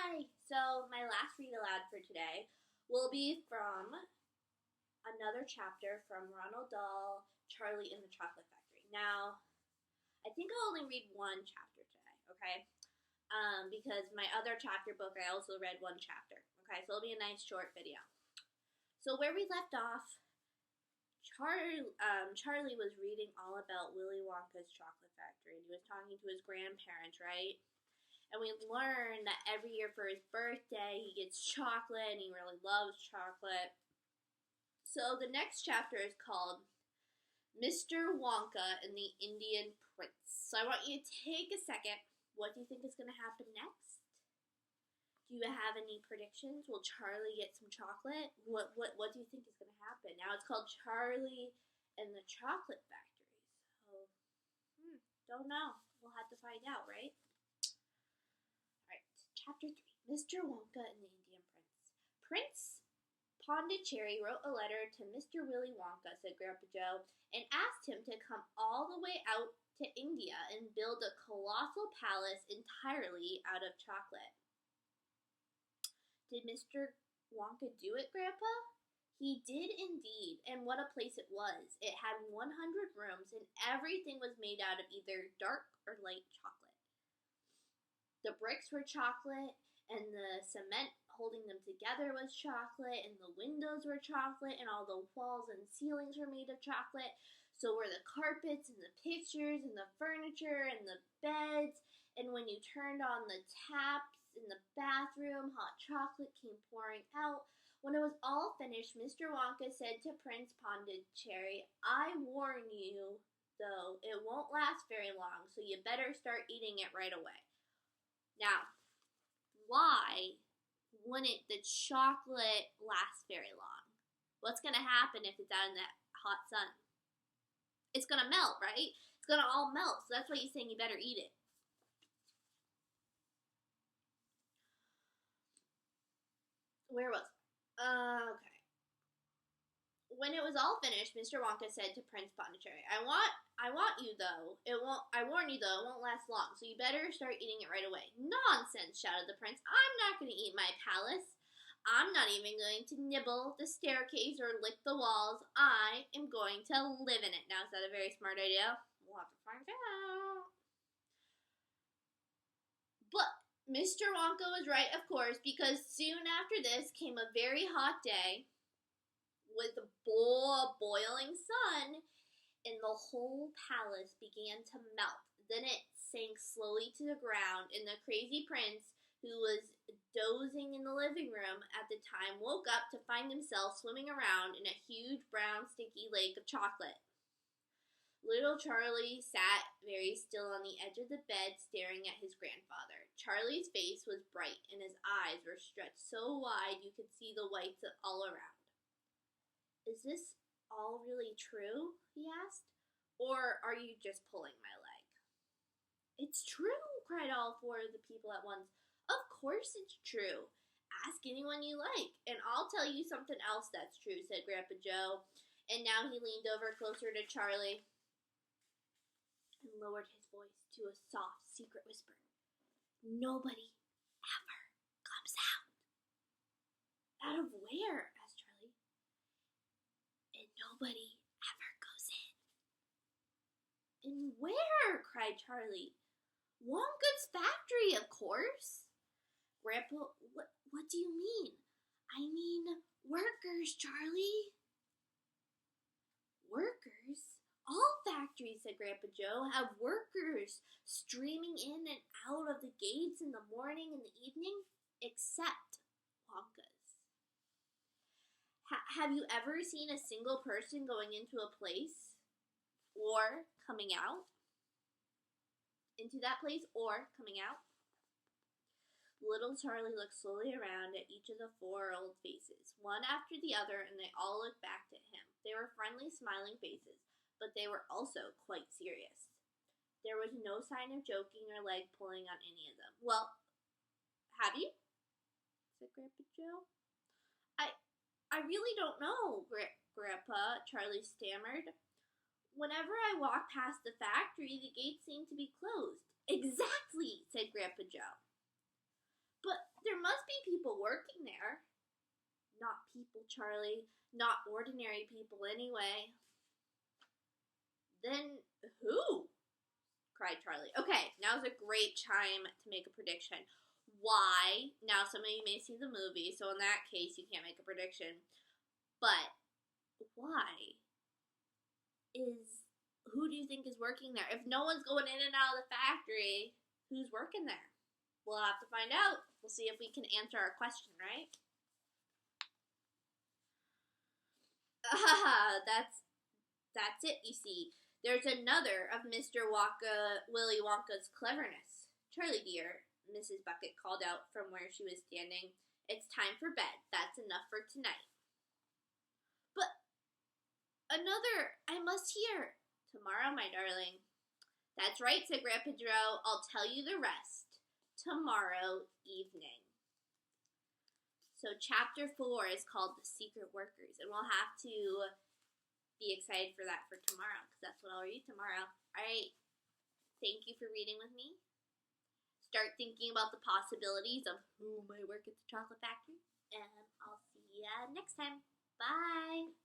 Hi! So, my last read aloud for today will be from another chapter from Ronald Dahl, Charlie and the Chocolate Factory. Now, I think I'll only read one chapter today, okay? Because my other chapter book, I also read one chapter, okay? So, it'll be a nice short video. So, where we left off, Charlie was reading all about Willy Wonka's chocolate factory, and he was talking to his grandparents, right? And we learn that every year for his birthday, he gets chocolate, and he really loves chocolate. So the next chapter is called Mr. Wonka and the Indian Prince. So I want you to take a second. What do you think is going to happen next? Do you have any predictions? Will Charlie get some chocolate? What do you think is going to happen? Now it's called Charlie and the Chocolate Factory. So, don't know. We'll have to find out, right? Chapter 3, Mr. Wonka and the Indian Prince. Prince Pondicherry wrote a letter to Mr. Willy Wonka, said Grandpa Joe, and asked him to come all the way out to India and build a colossal palace entirely out of chocolate. Did Mr. Wonka do it, Grandpa? He did indeed, and what a place it was. It had 100 rooms, and everything was made out of either dark or light chocolate. The bricks were chocolate, and the cement holding them together was chocolate, and the windows were chocolate, and all the walls and ceilings were made of chocolate. So were the carpets, and the pictures, and the furniture, and the beds. And when you turned on the taps in the bathroom, hot chocolate came pouring out. When it was all finished, Mr. Wonka said to Prince Pondicherry, "I warn you, though, it won't last very long, so you better start eating it right away." Now, why wouldn't the chocolate last very long? What's going to happen if it's out in that hot sun? It's going to melt, right? It's going to all melt, so that's why he's saying you better eat it. Where was I? Okay. When it was all finished, Mr. Wonka said to Prince Pondicherry, I want you though. I warn you though, it won't last long, so you better start eating it right away." "Nonsense," shouted the prince. "I'm not going to eat my palace. I'm not even going to nibble the staircase or lick the walls. I am going to live in it." Now, is that a very smart idea? We'll have to find out. But Mr. Wonka was right, of course, because soon after this came a very hot day with a boiling sun, and the whole palace began to melt. Then it sank slowly to the ground, and the crazy prince, who was dozing in the living room at the time, woke up to find himself swimming around in a huge brown sticky lake of chocolate. Little Charlie sat very still on the edge of the bed, staring at his grandfather. Charlie's face was bright, and his eyes were stretched so wide you could see the whites all around. "Is this all really true?" he asked. "Or are you just pulling my leg?" "It's true," cried all four of the people at once. "Of course it's true. Ask anyone you like, and I'll tell you something else that's true," said Grandpa Joe. And now he leaned over closer to Charlie and lowered his voice to a soft, secret whisper. "Nobody ever comes out." "Out of where?" asked Charlie. "And nobody ever goes in." "And where?" cried Charlie. "Wonka's factory, of course." "Grandpa, what do you mean?" "I mean workers, Charlie." "Workers? All factories," said Grandpa Joe, "have workers streaming in and out of the gates in the morning and the evening, except Wonka's." Have you ever seen a single person going into a place or coming out? Into that place or coming out? Little Charlie looked slowly around at each of the four old faces, one after the other, and they all looked back at him. They were friendly, smiling faces, but they were also quite serious. There was no sign of joking or leg pulling on any of them. "Well, have you?" said Grandpa Joe. I really don't know, Grandpa," Charlie stammered. "Whenever I walk past the factory, the gates seem to be closed." "Exactly," said Grandpa Joe. "But there must be people working there. Not people, Charlie. Not ordinary people, anyway. Then who? Cried Charlie. Okay, now's a great time to make a prediction. Why? Now, some of you may see the movie, so in that case, you can't make a prediction. But why who do you think is working there? If no one's going in and out of the factory, who's working there? We'll have to find out. We'll see if we can answer our question, right? That's it, you see. There's another of Mr. Willy Wonka's cleverness. Charlie dear, Mrs. Bucket called out from where she was standing. It's time for bed. That's enough for tonight. But another, I must hear. Tomorrow, my darling. That's right, said Grandpa Joe. I'll tell you the rest tomorrow evening. So chapter 4 is called The Secret Workers, and we'll have to be excited for that for tomorrow, because that's what I'll read tomorrow. All right, thank you for reading with me. Start thinking about the possibilities of who might work at the chocolate factory, and I'll see you next time. Bye!